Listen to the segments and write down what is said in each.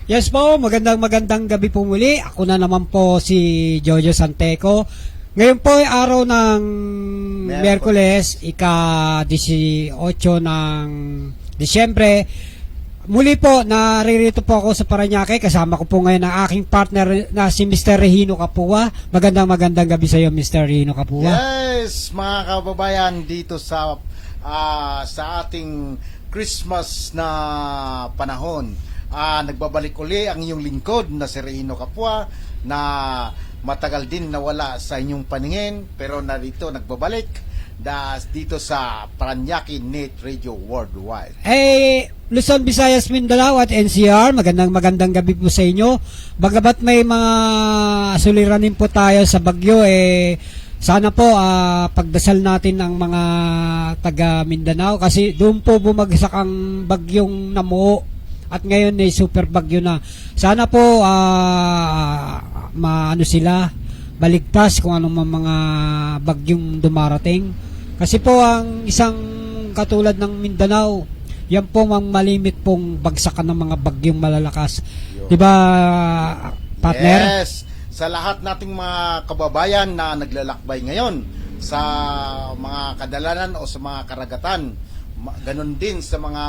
Yes po, magandang gabi po muli. Ako na naman po si Jojo Santeco. Ngayon po ay araw ng Miyerkules, ika-18 ng Disyembre. Muli po, naririto po ako sa Parañaque. Kasama ko po ngayon ang aking partner na si Mr. Regino Capua. Magandang gabi sa iyo, Mr. Regino Capua. Yes, mga kababayan, dito sa ating Christmas na panahon. Nagbabalik uli ang inyong lingkod na si Regino Capua na matagal din nawala sa inyong paningin pero narito nagbabalik dito sa Parañaque Net Radio Worldwide. Luzon, Visayas, Mindanao at NCR, magandang gabi po sa inyo. Bagamat may mga suliranin po tayo sa bagyo, sana po pagdasal natin ang mga taga Mindanao kasi doon po bumagsak ang bagyong Namuo. At ngayon ay super bagyo na. Sana po sila baligtas kung anong mga bagyong dumarating. Kasi po ang isang katulad ng Mindanao, yan po ang malimit pong bagsakan ng mga bagyong malalakas. 'Di ba, partner? Yes. Sa lahat nating mga kababayan na naglalakbay ngayon sa mga kadalanan o sa mga karagatan, ganun din sa mga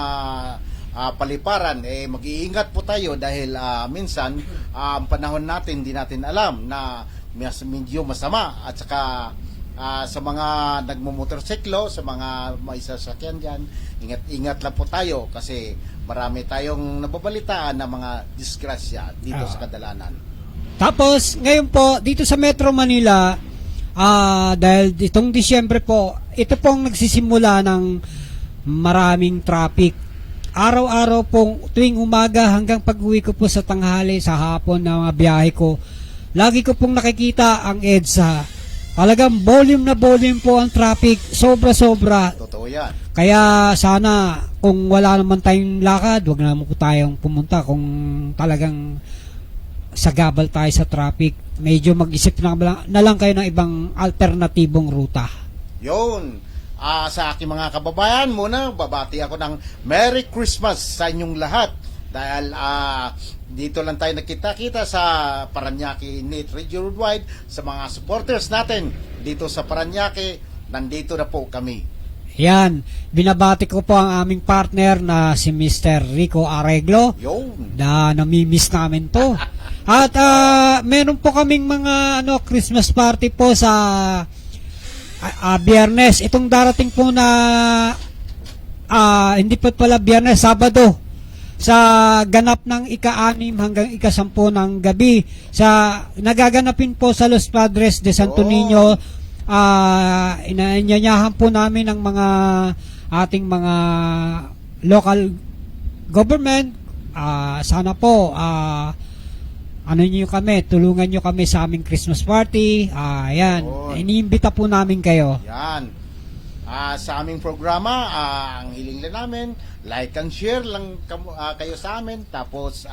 paliparan, mag-iingat po tayo dahil minsan ang panahon natin di natin alam na medyo masama at saka sa mga nagmumotorsiklo, sa mga may sasakyan dyan, ingat lang po tayo kasi marami tayong nababalitaan na mga disgrasya dito sa kadalanan. Tapos ngayon po dito sa Metro Manila, dahil itong Disyembre po, ito pong nagsisimula ng maraming traffic. Araw-araw pong tuwing umaga hanggang pag-uwi ko po sa tanghali, sa hapon na mga biyahe ko, lagi ko pong nakikita ang EDSA. Talagang volume na volume po ang traffic, sobra-sobra. Totoo yan. Kaya sana kung wala naman tayong lakad, wag na naman po tayong pumunta. Kung talagang sagabal tayo sa traffic, medyo mag-isip na lang kayo ng ibang alternatibong ruta. Yun. Sa aking mga kababayan, muna babati ako ng Merry Christmas sa inyong lahat dahil dito lang tayo nakita-kita sa Parañaque Net Radio Worldwide. Sa mga supporters natin dito sa Parañaque, nandito na po kami. Yan, binabati ko po ang aming partner na si Mr. Rico Arreglo. Yun. Na namimiss namin to. At meron po kaming mga Christmas party po sa Biyernes. Itong darating po na hindi pa pala Biyernes, Sabado, sa ganap ng ika-6 hanggang ika-10 ng gabi sa nagaganapin po sa Los Padres de Santo Niño. Inanyayahan po namin ang mga ating mga local government. Sana po tulungan nyo kami sa aming Christmas party. Ayan, iniimbita po namin kayo. Yan. Sa aming programa, ang hiling lang namin, like and share lang kayo sa amin. Tapos,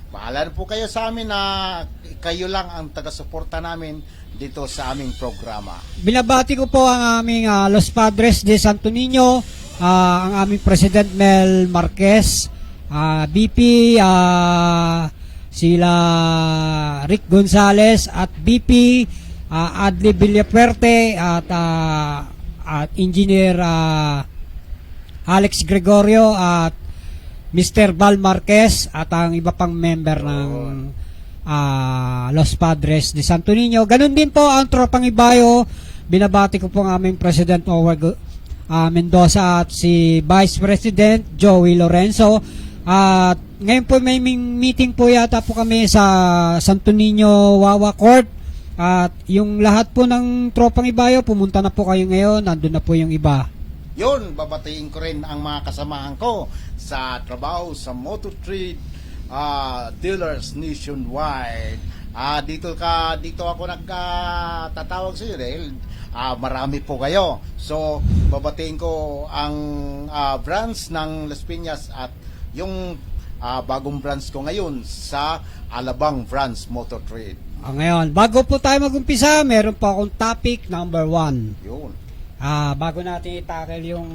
bahala na po kayo sa amin na kayo lang ang taga-suporta namin dito sa aming programa. Binabati ko po ang aming Los Padres de Santo Niño, ang aming President Mel Marquez, BP, sila Rick Gonzales at BP Adli Villafuerte at Engineer Alex Gregorio at Mr. Val Marquez at ang iba pang member ng Los Padres de Santo Niño. Ganun din po ang Tropang Ibayo. Binabati ko po ang aming President Ower Mendoza at si Vice President Joey Lorenzo. At ngayon po may meeting po yata po kami sa Santo Niño Wawa Court. At yung lahat po ng Tropang Ibayo, pumunta na po kayo ngayon. Nandun na po yung iba. Yun, babatiin ko rin ang mga kasamahan ko sa trabaho sa Motor Trade dealers nationwide. Dito ako nagtatawag sa iyo dahil marami po kayo. So, babatiin ko ang branch ng Las Piñas at yung bagong branch ko ngayon sa Alabang Branch Motor Trade. Ngayon, bago po tayo mag-umpisa, meron po akong topic number 1. Yun. Bago natin i-tackle yung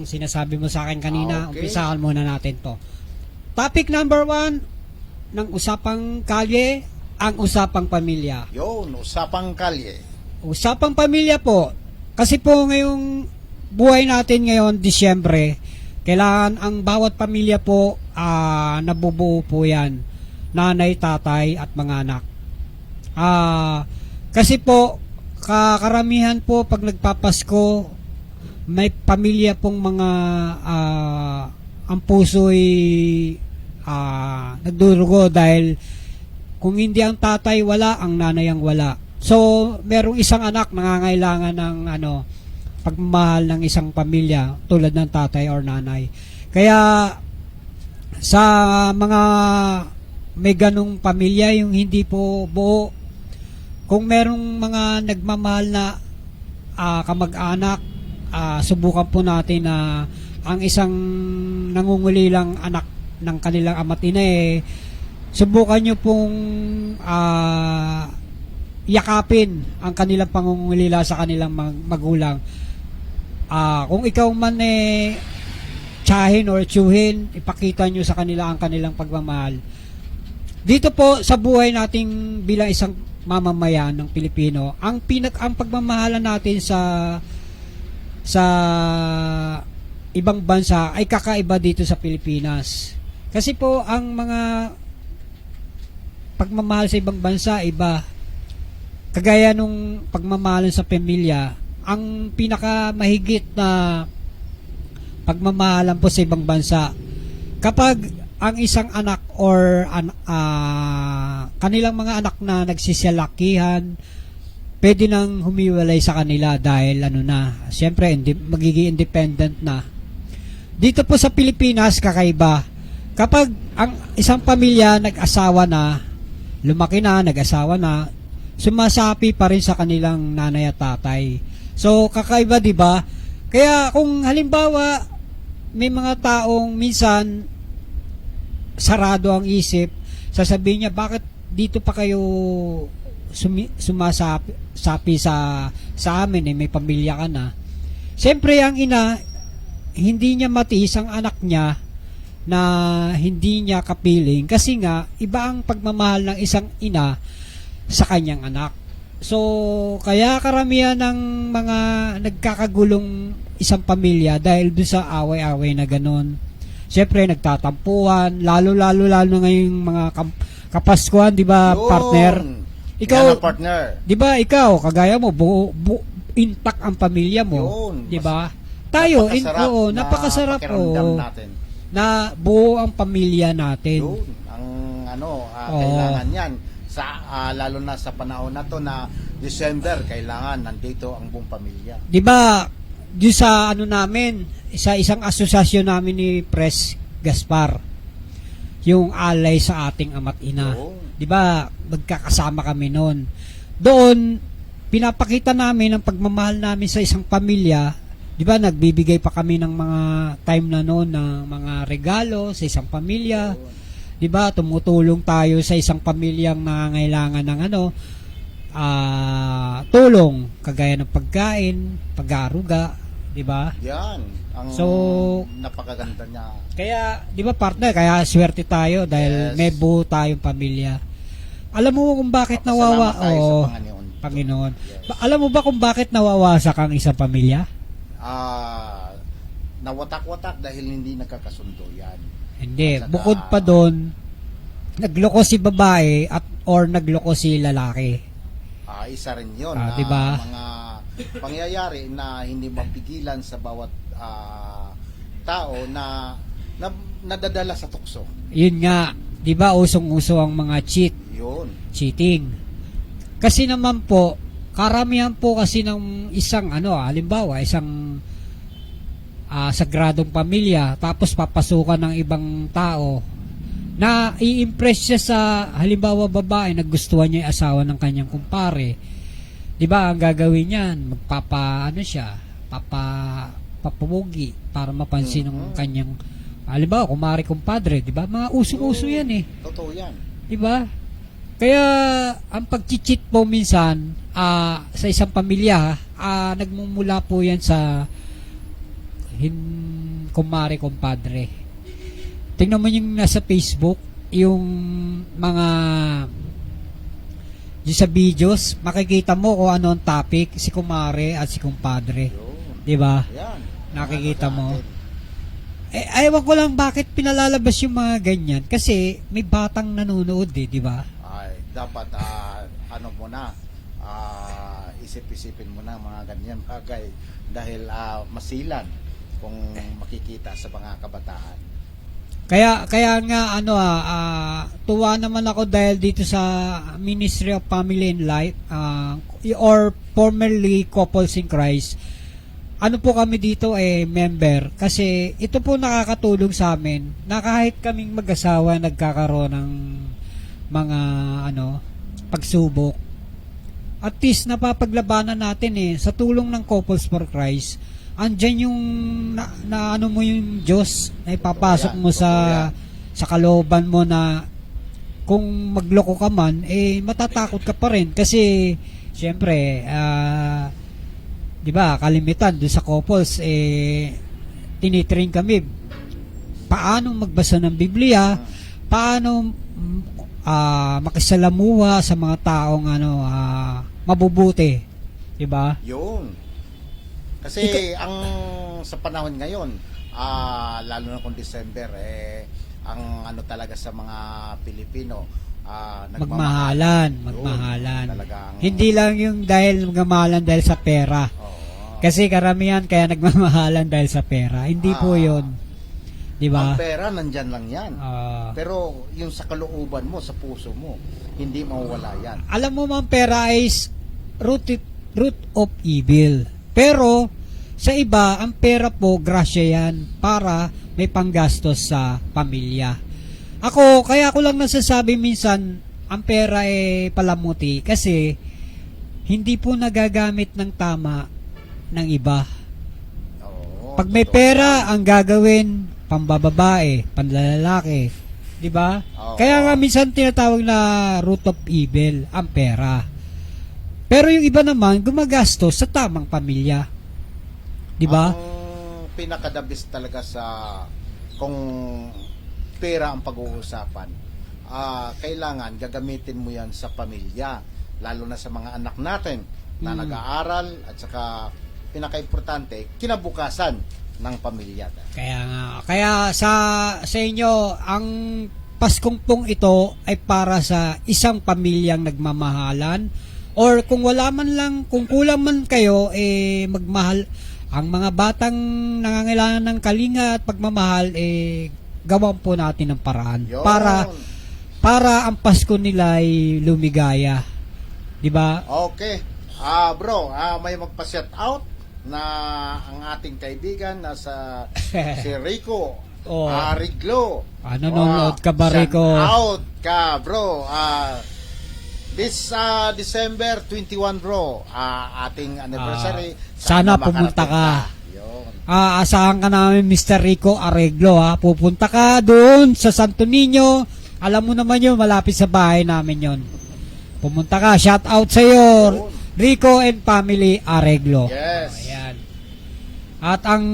sinasabi mo sa akin kanina, Okay. umpisahan muna natin to. Topic number 1, ng usapang kalye, ang usapang pamilya. Yun, usapang kalye. Usapang pamilya po, kasi po ngayong buhay natin ngayon, Disyembre, kailangan ang bawat pamilya po nabubuo po yan. Nanay, tatay at mga anak. Kasi po, karamihan po pag nagpapasko, may pamilya pong mga ang puso'y nagdurugo dahil kung hindi ang tatay wala, ang nanay ang wala. So, merong isang anak nangangailangan ng pagmamahal ng isang pamilya tulad ng tatay or nanay. Kaya sa mga may ganong pamilya yung hindi po buo, kung merong mga nagmamahal na kamag-anak, subukan po natin na ang isang nangungulilang anak ng kanilang ama't ina subukan nyo pong yakapin ang kanilang pangungulila sa kanilang magulang. Kung ikaw man tsahin or tsuhin, ipakita nyo sa kanila ang kanilang pagmamahal. Dito po sa buhay nating bilang isang mamamayan ng Pilipino, ang pagmamahalan natin sa ibang bansa ay kakaiba dito sa Pilipinas. Kasi po ang mga pagmamahal sa ibang bansa iba. Kagaya nung pagmamahalan sa pamilya, ang pinakamahigit na pagmamahalan po sa ibang bansa, kapag ang isang anak or kanilang mga anak na nagsisalakihan, pwede nang humiwalay sa kanila dahil siyempre magiging independent na. Dito po sa Pilipinas, kakaiba. Kapag ang isang pamilya nag-asawa na, lumaki na, nag-asawa na, sumasapi pa rin sa kanilang nanay at tatay. So, kakaiba, di ba? Kaya kung halimbawa, may mga taong minsan sarado ang isip, sasabihin niya, bakit dito pa kayo sumasapi sa amin, may pamilya ka na. Siyempre, ang ina, hindi niya matiis ang anak niya na hindi niya kapiling kasi nga, iba ang pagmamahal ng isang ina sa kanyang anak. So, kaya karamihan ng mga nagkakagulong isang pamilya dahil doon sa away-away na ganon. Siyempre, nagtatampuhan, lalo ngayong mga kapaskuhan, di ba, partner? Ikaw, yan ang partner. di ba, ikaw, kagaya mo, intact ang pamilya mo, Yun, di ba? Tayo, napakasarap napakasarap pakiramdam natin. na buo ang pamilya natin. Yun, ang kailangan yan. Lalo na sa panahon na to na December, kailangan nandito ang buong pamilya. Di ba, yung sa namin, sa isang asosasyon namin ni Pres Gaspar, yung alay sa ating ama't ina. Di ba, magkakasama kami noon. Doon, pinapakita namin ang pagmamahal namin sa isang pamilya. Di ba, nagbibigay pa kami ng mga time na noon ng mga regalo sa isang pamilya. Di ba, tumutulong tayo sa isang pamilyang nangangailangan ng tulong, kagaya ng pagkain, pag-aaruga, di ba? Yan, ang napakaganda niya. Kaya, di ba partner, kaya swerte tayo dahil may buo tayong pamilya. Alam mo kung bakit Papasalamat tayo sa Panginoon. Alam mo ba kung bakit nawawasak ang isang pamilya? Nawatak-watak dahil hindi nagkakasundo yan. Hindi. Saka, Bukod pa doon, nagloko si babae or nagloko si lalaki. Isa rin yun. Diba? Mga pangyayari na hindi mapigilan sa bawat tao na nadadala sa tukso. Yun nga. Di ba usong-uso ang mga cheating. Kasi naman po, karamihan po kasi ng isang halimbawa, isang sagradong pamilya, tapos papasukan ng ibang tao na i-impress siya sa halimbawa babae, nagustuhan niya yung asawa ng kanyang kumpare. Di ba ang gagawin niyan? Papamugi para mapansin ng kanyang halimbawa, kumari kumpadre, di ba? Mga uso-uso yan eh. Totoo yan. Di ba? Kaya ang pag-cheat po minsan sa isang pamilya, nagmumula po yan sa kumare kumpadre. Tingnan mo yung nasa Facebook, yung mga yung sa videos, makikita mo kung ano ang topic, si kumare at si kumpadre. Yun. Di ba? Ayan. Nakikita Ano mo. natin? Ewan ko lang bakit pinalalabas yung mga ganyan. Kasi may batang nanonood di ba? Ay, dapat ano mo na, isip-isipin mo na mga ganyan bagay dahil masilan kung makikita sa mga kabataan. Kaya nga tuwa naman ako dahil dito sa Ministry of Family and Life or formerly Couples in Christ. Ano po kami dito member kasi ito po nakakatulong sa amin na kahit kaming mag-asawa nagkakaroon ng mga pagsubok, at least napapaglabanan natin sa tulong ng Couples for Christ. Andyan yung na ano mo yung Diyos na ipapasok mo sa kalooban mo na kung magloko ka man matatakot ka pa rin kasi syempre di ba kalimitan doon sa couples tinitrain kami paano magbasa ng Biblia, paano makisalamuha sa mga taong mabubuti, di ba? Yun. Kasi ang sa panahon ngayon, lalo na kung December, ang talaga sa mga Pilipino, magmahalan. Yun, talagang, Hindi lang yung dahil magmamahalan dahil sa pera. Kasi karamihan kaya nagmamahalan dahil sa pera. Hindi po yun. Di ba? ang pera, nandyan lang yan. Pero yung sa kalooban mo, sa puso mo, hindi mawawala yan. Alam mo man, pera is root of evil. Pero sa iba, ang pera po, grasya yan para may panggastos sa pamilya. Kaya ko lang nasasabi minsan, ang pera palamuti kasi hindi po nagagamit ng tama ng iba. Pag may pera, ang gagawin, pambababae, panlalaki. Di ba? Kaya nga minsan tinatawag na root of evil, ang pera. Pero yung iba naman, gumagastos sa tamang pamilya. Di ba? Ang pinakadabis talaga sa kung pera ang pag-uusapan, kailangan gagamitin mo yan sa pamilya, lalo na sa mga anak natin na nag-aaral at saka pinaka-importante, kinabukasan ng pamilya. Kaya sa inyo, ang Paskong pong ito ay para sa isang pamilyang nagmamahalan, or kung wala man lang, kung kulang man kayo, magmahal. Ang mga batang nangangailangan ng kalinga at pagmamahal, gawan po natin ng paraan. Yun. Para ang Pasko nila ay lumigaya. Di ba? Okay. Bro, may magpa-shout out na ang ating kaibigan na si Rico Ariglo. Nanonood ka ba, Rico? Shout out ka, bro. This December 21, bro, ating anniversary. Sana pumunta ka. Yun. Asahan ka namin, Mr. Rico Arreglo, ha. Pupunta ka doon sa Santo Niño. Alam mo naman yun, malapit sa bahay namin yon. Pumunta ka. Shout out sa iyo, Rico and family Arreglo. Yes. Ayan. At ang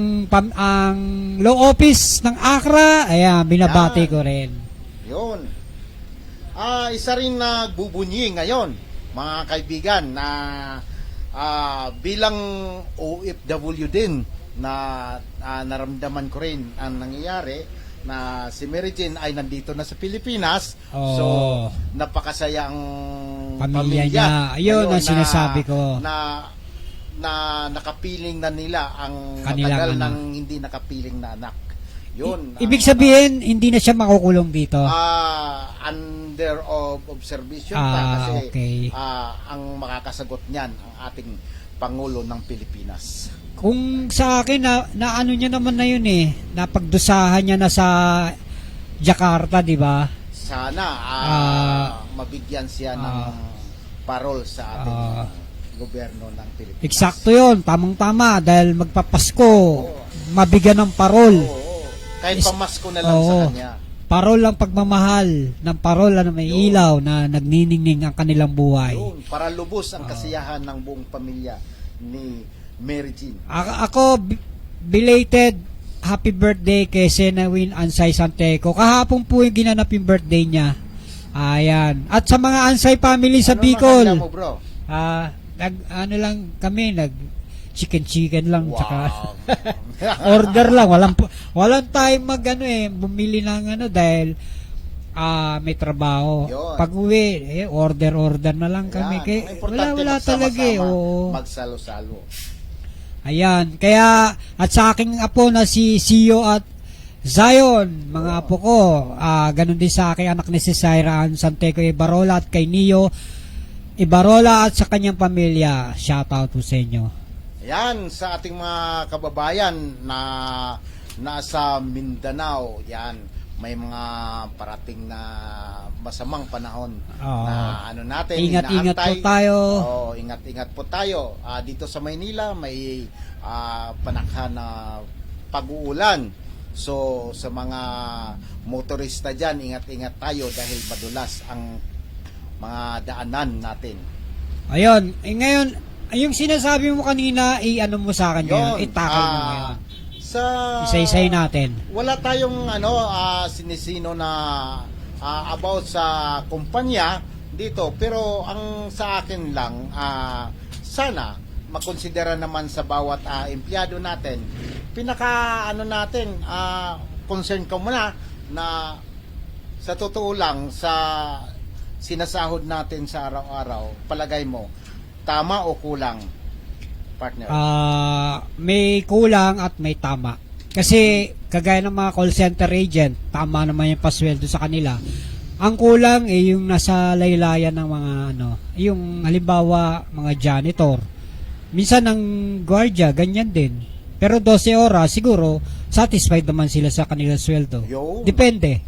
law office ng Accra, ayan, binabati ko rin. Yun. Isa rin nagbubunyi ngayon, mga kaibigan, na bilang OFW din na naramdaman ko rin ang nangyayari na si Mary Jane ay nandito na sa Pilipinas. So, napakasaya ang pamilya niya. Ayun ang sinasabi ko. Na nakapiling na nila ang Kanilang matagal nang hindi nakapiling na anak. Yun. Ibig sabihin, hindi na siya makukulong dito. Under of observation pa kasi okay. ang makakasagot niyan ang ating Pangulo ng Pilipinas. Kung sa akin, na ano niya naman na yun napagdusahan niya na sa Jakarta, di ba? Sana mabigyan siya ng parol sa ating gobyerno ng Pilipinas. Eksakto yun, tamang-tama, dahil magpapasko, mabigyan ng parol. Kahit pamasko na lang sa kanya. Parol ang pagmamahal, ng parol na may ilaw na nagniningning ang kanilang buhay. Yun, para lubos ang kasiyahan ng buong pamilya ni Mary Jean. Ako, belated happy birthday kay Senawin Ansay Santeco. Kahapon po yung ginanap yung birthday niya. Ayan. At sa mga Ansay family sa Ano Bicol, mahanda mo, bro? ano lang kami, chicken lang, tsaka Wow. order lang. Walang time bumili ng dahil may trabaho. Yun. Pag uwi, order na lang kami. Ayan. Kaya, Ang importante wala talaga magsama-sama, Oo. magsalo-salo. Ayan. Kaya, at sa aking apo na si Sio at Zion, mga apo ko, ganun din sa aking anak ni si Syra Santeco Ibarola at kay Neo Ibarola at sa kanyang pamilya. Shout out po sa inyo. Yan, sa ating mga kababayan na nasa Mindanao, yan, may mga parating na masamang panahon Oo. na natin, Ingat-ingat po inaantay. tayo. Oo, ingat-ingat po tayo. Dito sa Maynila, may panakha na pag-uulan. So, sa mga motorista dyan, ingat-ingat tayo dahil madulas ang mga daanan natin. Ayun. Ngayon, yung sinasabi mo kanina, ano mo sa akin ngayon? Itakal mo ngayon. Sa Isa-isay natin. wala tayong sinisino na about sa kumpanya dito, pero ang sa akin lang sana makonsidera naman sa bawat empleyado natin, pinaka natin, concern ko muna na sa totoo lang sa sinasahod natin sa araw-araw, palagay mo tama o kulang, partner? May kulang at may tama. Kasi kagaya ng mga call center agent, tama naman yung pasweldo sa kanila. Ang kulang yung nasa laylayan ng mga yung halimbawa mga janitor. Minsan ang gwardiya ganyan din. Pero 12 oras siguro satisfied naman sila sa kanilang sweldo. Yo. Depende.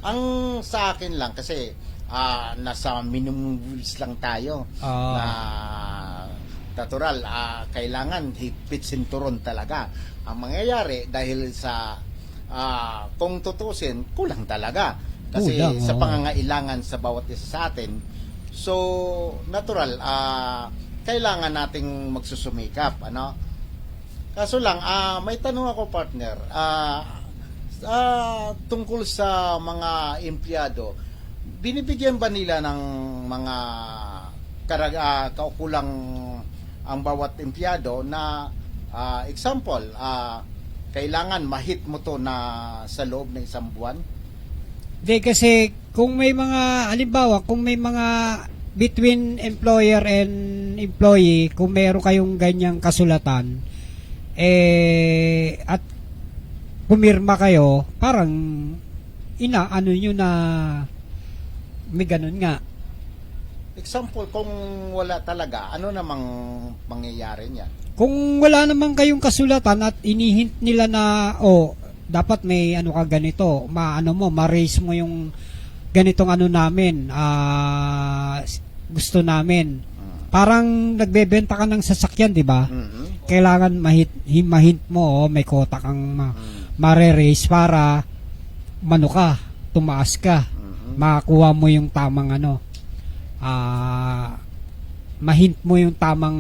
Ang sa akin lang kasi nasa minimum wage lang tayo na natural, kailangan higpit sinturon talaga ang mangyayari dahil sa kung tutusin kulang talaga kasi Kulang, sa oo. pangangailangan sa bawat isa sa atin. So natural, kailangan nating magsusumikap, kaso lang may tanong ako, partner, tungkol sa mga empleyado. Binibigyan ba nila ng mga kaukulang ang bawat empleyado na example, kailangan ma-hit mo to na sa loob ng isang buwan? Hindi, kasi kung may mga halimbawa, kung may mga between employer and employee, kung meron kayong ganyang kasulatan at pumirma kayo, parang nyo na may ganun nga. Example, kung wala talaga, ano namang mangyayari niya? Kung wala naman kayong kasulatan at inihint nila na dapat may ka ganito, ma-raise mo yung ganitong namin, gusto namin. Parang nagbebenta ka ng sasakyan, di ba? Mhm. Kailangan mahint mo, may kota kang mare-raise para tumaas ka. Makakuha mo yung tamang mahint mo yung tamang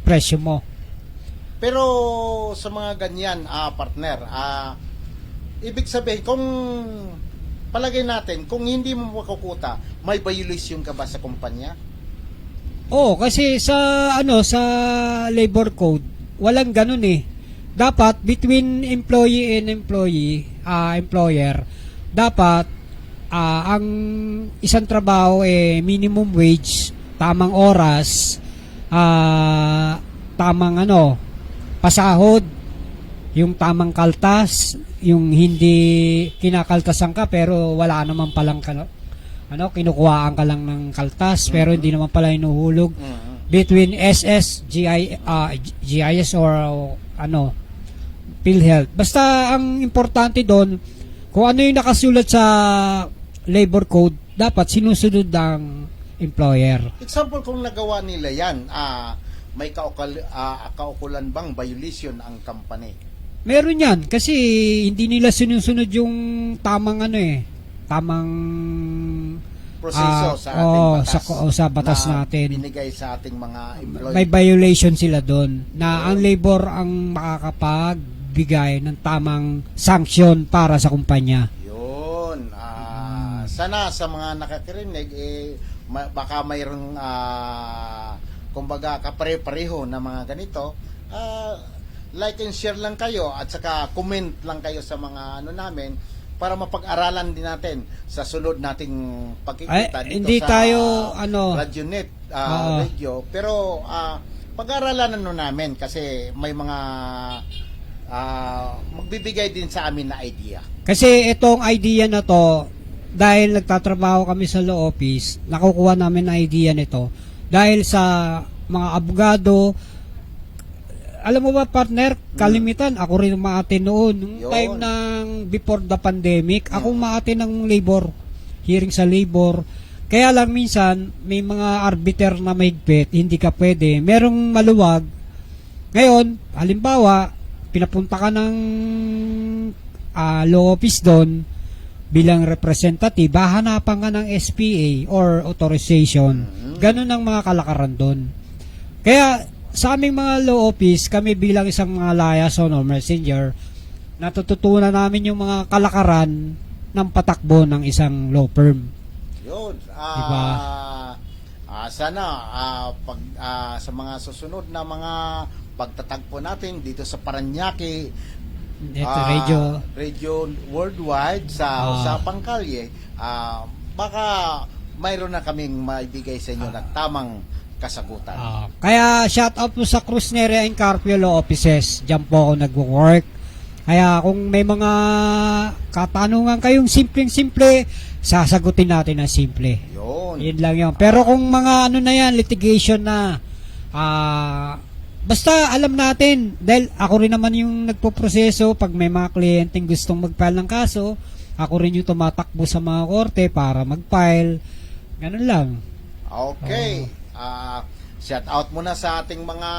presyo mo. Pero sa mga ganyan, partner, ibig sabihin, kung palagay natin, kung hindi mo makukuta, may violation ka ba sa kumpanya? Kasi sa sa labor code, walang ganun eh. Dapat between employee and employer, dapat ang isang trabaho minimum wage, tamang oras, tamang pasahod, yung tamang kaltas, yung hindi kinakaltasan ka pero wala naman palang kinukuhaan ka lang ng kaltas pero hindi naman pala hinuhulog. Between SS, GIS or PhilHealth. Basta ang importante doon, kung ano yung nakasulat sa labor code, dapat sinusunod ng employer. Example, kung nagawa nila yan, may kaukulan bang violation ang company? Meron yan kasi hindi nila sinusunod yung tamang tamang Proseso sa ating batas. sa batas na natin. binigay sa ating mga employee. May violation sila doon na ang labor ang makakapag magbigay ng tamang sanksyon para sa kumpanya. Yun. Sana sa mga nakakarinig, baka mayroong, kumbaga, kapare-pareho na mga ganito. Like and share lang kayo at saka comment lang kayo sa mga namin para mapag-aralan din natin sa sunod nating pagkikita Ay, dito hindi sa tayo, RadioNet Oo. radio. Pero pag-aralan namin kasi may mga magbibigay din sa amin na idea. Kasi itong idea na to, dahil nagtatrabaho kami sa law office, nakukuha namin ang idea nito. Dahil sa mga abogado, alam mo ba partner, kalimitan, ako rin umaatin noon. Nung Yun. time ng before the pandemic, ako umaatin ng labor, hearing sa labor. Kaya lang minsan, may mga arbiter na mahigpit, hindi ka pwede. Merong maluwag. Ngayon, halimbawa, pinapunta ka ng law office doon bilang representative, hahanapan ka ng SPA or authorization. Ganun ang mga kalakaran doon. Kaya, sa aming mga law office, kami bilang isang mga liaison o messenger, natututunan namin yung mga kalakaran ng patakbo ng isang law firm. Yun. Diba? Sana sa mga susunod na mga pagtatagpo natin dito sa Paranaque, Ito, Radio Worldwide sa Usapang Kalye, baka mayroon na kaming maibigay sa inyo na tamang kasagutan. Kaya shout out po sa Cruzneria and Carpio Law Offices. Diyan po ako nag-work. Kaya kung may mga katanungan kayong simpleng-simple, sasagutin natin na simple. Yun. Yun lang yun. Pero kung mga litigation na, basta alam natin, dahil ako rin naman yung nagpo-proseso pag may mga kliyenteng gustong mag-file ng kaso, ako rin yung tumatakbo sa mga korte para mag-file. Ganun lang. Okay. Shout out muna sa ating mga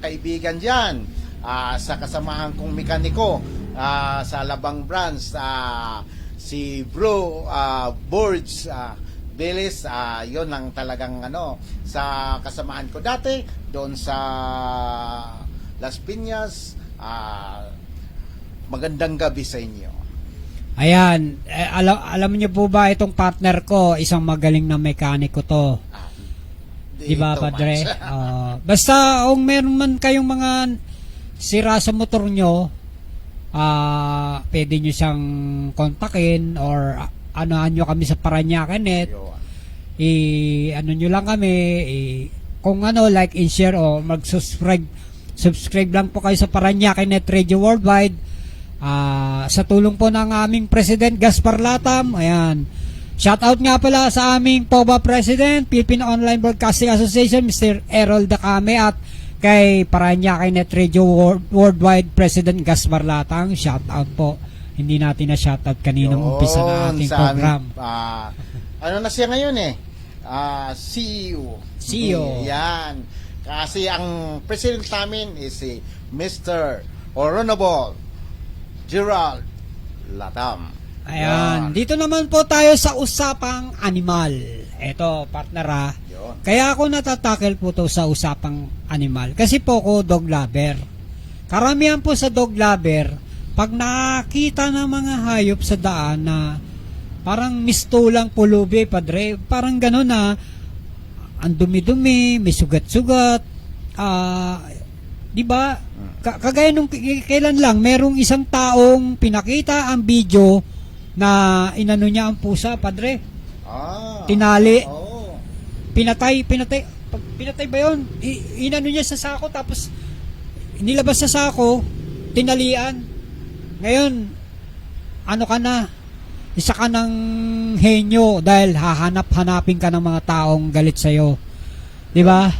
kaibigan dyan, sa kasamahan kong mekaniko sa Labang Branch, si Bro Boards Billis, yon ang talagang sa kasamahan ko dati doon sa Las Piñas. Magandang gabi sa inyo. Ayan, alam niyo po ba itong partner ko, isang magaling na mekaniko to. Di ba, Padre? Basta kung meron man kayong mga sira sa motor nyo, pwede nyo siyang kontakin or anoan nyo kami sa Paranaque Net. Ano nyo lang kami, kung like and share o subscribe lang po kayo sa Paranaque Net Radio Worldwide. Sa tulong po ng aming President Gaspar Latam, ayan. Shoutout nga pala sa aming POBA President, Philippine Online Broadcasting Association, Mr. Errol Dacame, at kay Paranaque Net Radio Worldwide President Gaspar Latang. Shoutout po. Hindi natin na shoutout kaninang umpisa na ating program. Ano na siya ngayon CEO. CEO. Yan. Kasi ang president namin is si Mr. Honorable Gerald Latam. Ayan, dito naman po tayo sa usapang animal. Eto, partner Kaya ako natatakel po to sa usapang animal. Kasi po ko dog lover. Karamihan po sa dog lover, pag nakita ng mga hayop sa daan na parang mistulang pulubi, Padre, parang gano'n na, ang dumi-dumi, may sugat-sugat, di ba? Kagaya nung kailan lang, merong isang taong pinakita ang video na inano niya ang pusa, Padre. Tinali. Pinatay ba yun? Inano niya sa sako, tapos nilabas sa sako, tinalian. Ngayon, ano ka na? Isa ka ng henyo dahil hahanap-hanapin ka ng mga taong galit sa'yo. Di ba?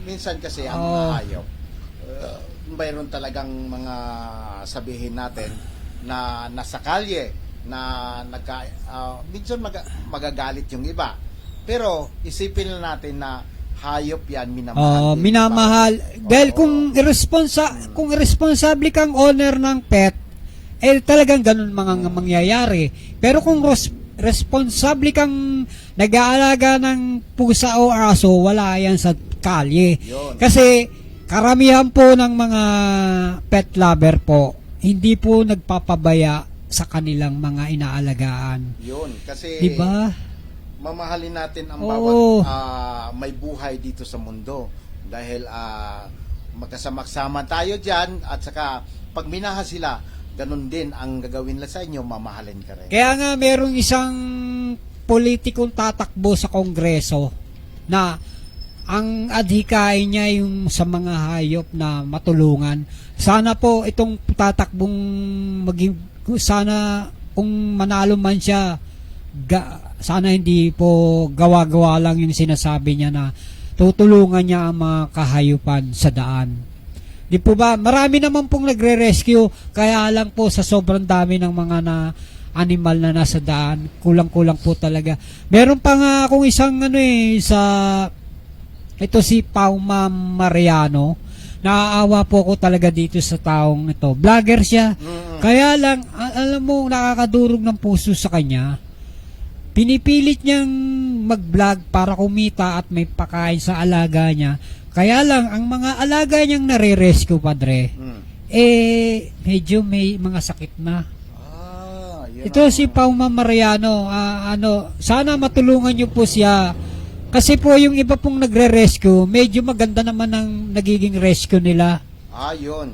Minsan kasi ang mga hayop, mayroon talagang mga sabihin natin na nasa kalye, na minsan magagalit yung iba. Pero isipin na natin na hayop yan, minamahal. Minamahal. Dahil kung irresponsable kang owner ng pet, talagang ganun mga mangyayari. Pero kung responsable kang nag-aalaga ng pusa o aso, wala yan sa kalye. Yun. Kasi karamihan po ng mga pet lover po, hindi po nagpapabaya sa kanilang mga inaalagaan. Yun, kasi 'Di ba? mamahalin natin ang Oo. bawat may buhay dito sa mundo dahil magkasama-sama tayo diyan at saka pag minahal sila, ganun din ang gagawin nila sa inyo, mamahalin ka rin. Kaya nga merong isang politikong tatakbo sa Kongreso na ang adhikain niya yung sa mga hayop na matulungan. Sana po itong tatakbong sana kung manalo man siya, sana hindi po gawa-gawa lang yung sinasabi niya na tutulungan niya ang mga kahayupan sa daan. Di po ba? Marami naman pong nagre-rescue, kaya lang po sa sobrang dami ng mga animal na nasa daan, kulang-kulang po talaga. Meron pa nga akong isang ito si Pauma Mariano. Naaawa po ako talaga dito sa taong ito. Vlogger siya. Kaya lang, alam mo, nakakadurog ng puso sa kanya. Pinipilit niyang mag-vlog para kumita at may pakain sa alaga niya. Kaya lang, ang mga alaga niyang nare-rescue, padre, medyo may mga sakit na. Ito si Pauma Mariano, sana matulungan niyo po siya. Kasi po yung iba pong nagre-rescue, medyo maganda naman ang nagiging rescue nila. Yun.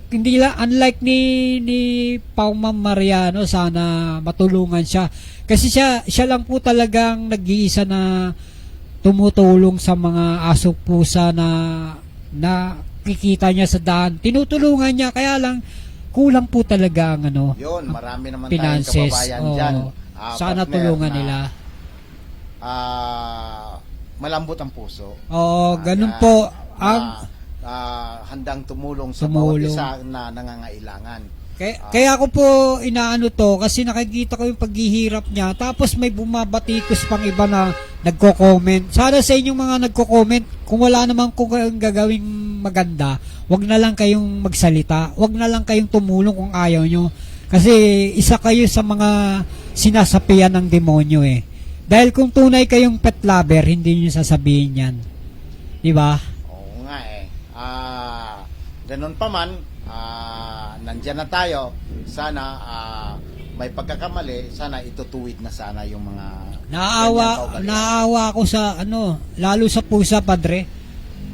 Hindi lang, unlike ni Pauma Mariano, sana matulungan siya. Kasi siya lang po talagang nag-iisa na tumutulong sa mga aso pusa na kikita niya sa daan. Tinutulungan niya, kaya lang kulang po talaga ang Yun, marami naman tayong finances. kababayan dyan. Sana Partner, tulungan nila. Malambot ang puso. Ganun po. Handang tumulong sa Tumulong. bawat isa na nangangailangan. Kaya ako po inaano to kasi nakikita ko yung paghihirap niya, tapos may bumabatikos pang iba na nagko-comment. Sana sa inyong mga nagko-comment, kung wala naman kung gagawing maganda, wag na lang kayong magsalita, wag na lang kayong tumulong kung ayaw nyo. Kasi isa kayo sa mga sinasapian ng demonyo Dahil kung tunay kayong pet lover, hindi nyo sasabihin yan. Di ba? Oo nga ganun pa man, nandyan na tayo. Sana may pagkakamali, sana itutuwid na sana yung mga Naawa ako sa lalo sa pusa, padre.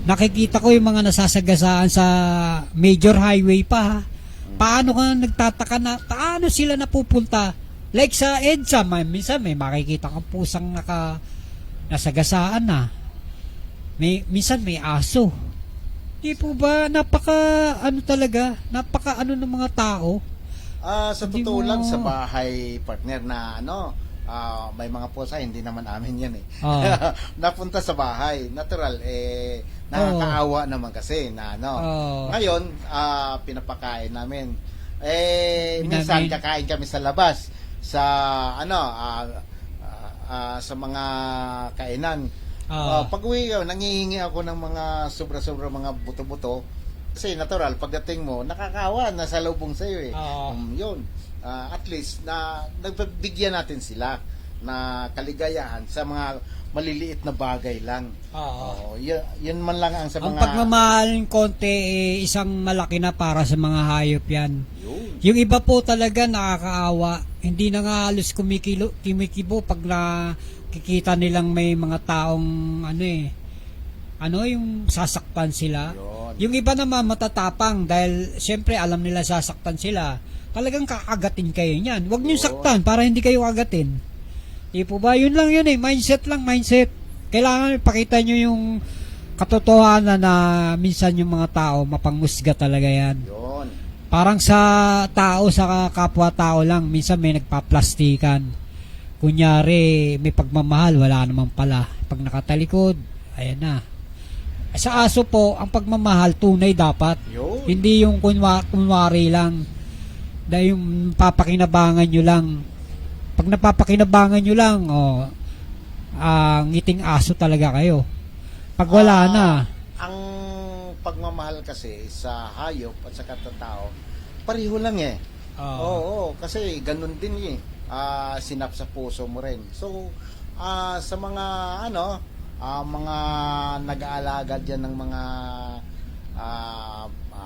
Nakikita ko yung mga nasasagasaan sa major highway pa. Paano ka nagtataka na paano sila napupunta? Like sa EDSA, minsan may makikita kang pusang nasagasaan na. Minsan may aso. Di po ba napaka ng mga tao? Sa totoo lang, sa bahay, partner, na may mga pusa, hindi naman amin yan napunta sa bahay, natural, nakakaawa naman kasi na ngayon, pinapakain namin. Minsan kakain kami sa labas sa sa mga kainan. Pag uwi, nangihingi ako ng mga sobra-sobra mga buto-buto. Kasi natural, pagdating mo, nakakawa, nasa lubong sa'yo yun. At least, nagbibigyan natin sila na kaligayahan sa mga maliliit na bagay lang. Yun man lang ang sa mga... Ang pagmamahaling konti, isang malaki na para sa mga hayop yan. Yung iba po talaga nakakaawa. Hindi na nga halos kumikibo pag nakikita nilang may mga taong yung sasaktan sila. Yung iba naman matatapang dahil syempre alam nila sasaktan sila. Talagang kakagatin kayo niyan. Huwag niyo saktan para hindi kayo kagatin. Di po ba? Yun lang yun mindset lang, mindset. Kailangan ipakita nyo yung katotohanan na minsan yung mga tao mapangusga talaga yan. Parang sa tao, sa kapwa-tao lang, minsan may nagpaplastikan. Kunyari, may pagmamahal, wala naman pala. Pag nakatalikod, ayan na. Sa aso po, ang pagmamahal, tunay dapat. Hindi yung kunwari lang. Dahil yung papakinabangan nyo lang. Pag napapakinabangan nyo lang, ngiting aso talaga kayo. Pag wala na. Ang pagmamahal kasi sa hayop at sa katao, pareho lang Oo, kasi ganun din sinap sa puso mo rin. So, sa mga mga nag-aalaga dyan ng mga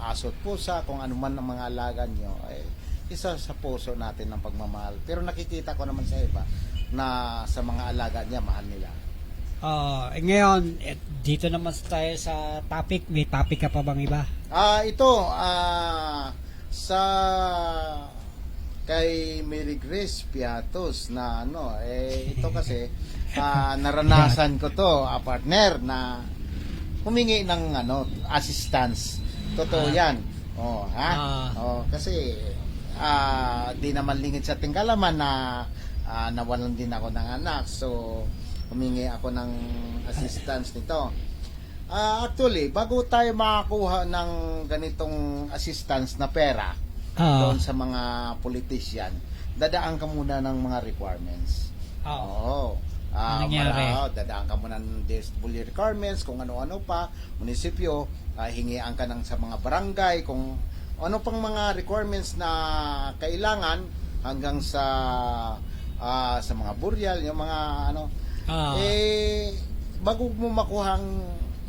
aso at pusa, kung ano man ang mga alaga nyo, ay isa sa puso natin ng pagmamahal. Pero nakikita ko naman sa iba na sa mga alaga niya, mahal nila. Ngayon, dito naman tayo sa topic. May topic ka pa bang iba? Sa kay Mary Grace Piatos na ito kasi naranasan ko to, partner, na humingi ng assistance. Totoo 'yan. Kasi di naman lingid sa tingkalaman na nawalan din ako ng anak. So humingi ako ng assistance nito. Actually, bago tayo makakuha ng ganitong assistance na pera doon sa mga politician, dadaan ka muna ng mga requirements. Dadaan ka muna ng DSW requirements, kung ano-ano pa, munisipyo, hingian ka ng sa mga barangay, kung ano pang mga requirements na kailangan, hanggang sa mga buryal, yung mga bago mo makuha ang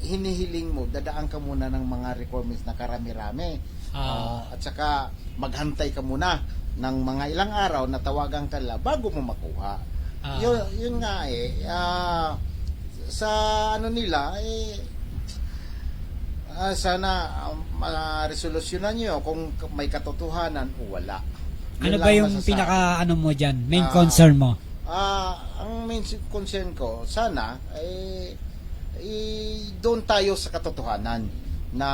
hinihiling mo, dadaan ka muna ng mga requirements na karami-rami. At saka maghantay ka muna ng mga ilang araw na tawagan ka nila bago mo makuha. Yun nga sa nila sana resolusyonan nyo kung may katotohanan o wala. Ano ba yung pinaka mo dyan? Main concern mo? Ang main concern ko, sana doon tayo sa katotohanan na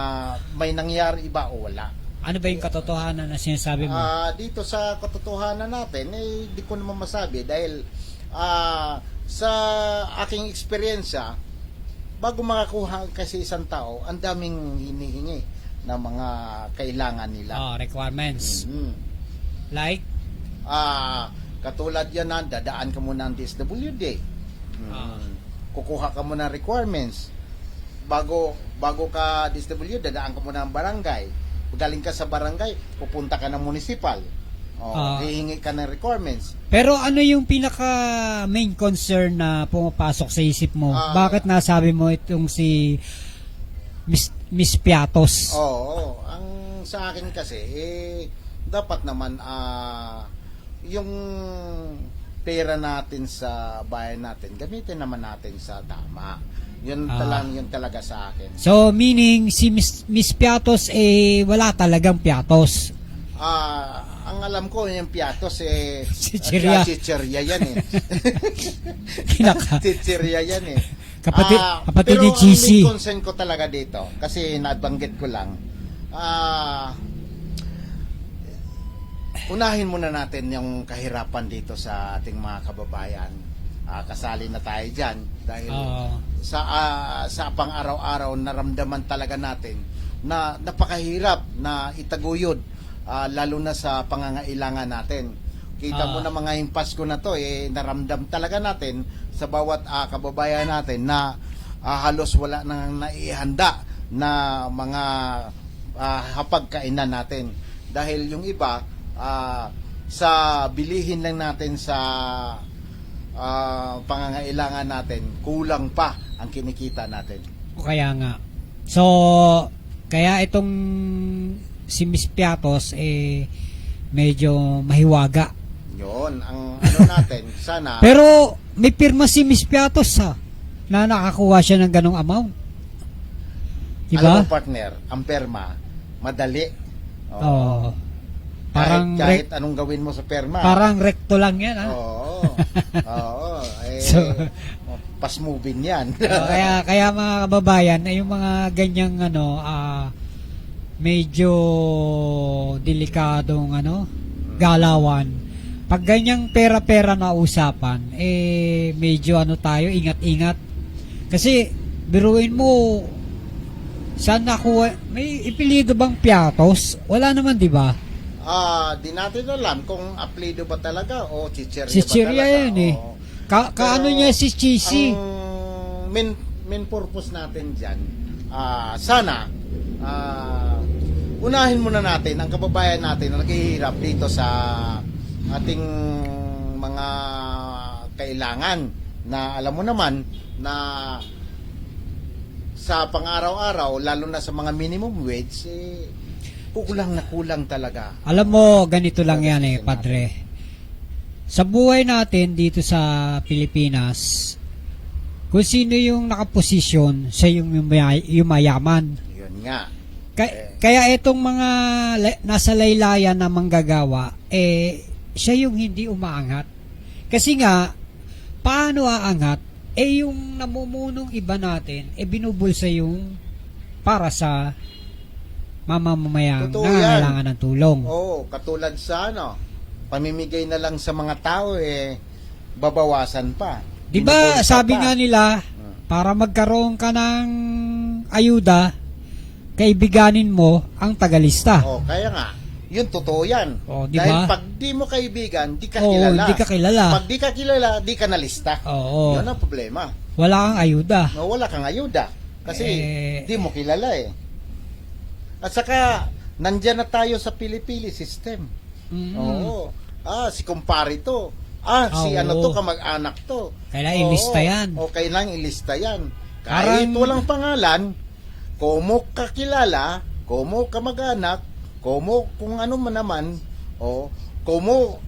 may nangyari iba o wala. Ano ba yung katotohanan na sinasabi mo? Dito sa katotohanan natin, di ko naman masabi dahil sa aking eksperyensya, bago makakuha kasi isang tao, ang daming hinihingi na mga kailangan nila. Requirements. Like? Katulad yan na, dadaan ka muna ng DSWD. Kukuha ka muna ng requirements. Bago ka DSWD, dadaan ka muna ng barangay. Galing ka sa barangay, pupunta ka ng municipal. Hihingi ka ng requirements. Pero ano yung pinaka main concern na pumapasok sa isip mo? Bakit nasabi mo itong si Miss Piatos? Ang sa akin kasi dapat naman yung pera natin sa bayan natin, gamitin naman natin sa tama. Yun talaga sa akin. So meaning si Miss Piatos wala talagang Piatos. Ang alam ko yung Piatos Chichirya. Chichirya yan Kinaka. Chichirya yan Kapatid pero ni GC. ang main concern ko talaga dito, kasi nabanggit ko lang, unahin muna natin yung kahirapan dito sa ating mga kababayan. Kasali na tayo dyan dahil sa pang-araw-araw naramdaman talaga natin na napakahirap na itaguyod, lalo na sa pangangailangan natin. Kita mo na mga himpas ko na to, naramdam talaga natin sa bawat kababayan natin na halos wala nang naihanda na mga hapagkainan natin. Dahil yung iba, sa bilihin lang natin sa pangangailangan natin, kulang pa ang kinikita natin. Kaya nga. So, kaya itong si Miss Piatos medyo mahiwaga. Yun, ang natin, sana. Pero may pirma si Miss Piatos na nakakuha siya ng ganong amount. Diba? Alam mo, partner, ang perma, madali. Parang kahit anong gawin mo sa perma. Parang recto lang yan, Oo. Fast moving yan. kaya mga kababayan, yung mga ganyang medyo delikadong galawan. Pag ganyang pera-pera na usapan, medyo tayo, ingat-ingat. Kasi biruin mo, saan nakuha, may ipilido bang Piatos? Wala naman, di ba? Di natin alam kung apelido ba talaga o chichirya ba Chichirya talaga. yan kaano niya si Cheesy? Ang main purpose natin dyan, sana unahin muna natin ang kababayan natin na naghihirap dito sa ating mga kailangan na alam mo naman na sa pang-araw-araw, lalo na sa mga minimum wage, kulang na kulang talaga. Alam mo, ganito lang yan Padre. Sa buhay natin dito sa Pilipinas, kung sino yung nakaposisyon, siya yung yumayaman. Yun nga. Kaya itong mga nasa laylayan na manggagawa, siya yung hindi umaangat. Kasi nga, paano aangat? Yung namumunong iba natin, binubulsa yung para sa mamamamayang Totoo nangangailangan ng tulong. Oo, katulad sa pamimigay na lang sa mga tao, babawasan pa. Di ba Binubulsa sabi pa. nga nila, para magkaroon ka ng ayuda, kaibiganin mo ang tagalista. Kaya nga, yun totoo yan. Di Dahil ba? pag di mo kaibigan, di ka Oo, kilala. hindi ka kilala. Pag di ka kilala, di ka nalista. Oo. Yun ang problema. Wala kang ayuda. Wala kang ayuda. Kasi di mo kilala At saka, nandyan na tayo sa pili-pili system. Mm. Oo. Si kumpare to. Si Oo. ano to, kamag-anak to. Kailangan ilista yan. Kailangan ilista yan. Parang- Kahit walang pangalan, kumo kakilala, kumo kamag-anak, kumo kung ano man naman, kumo,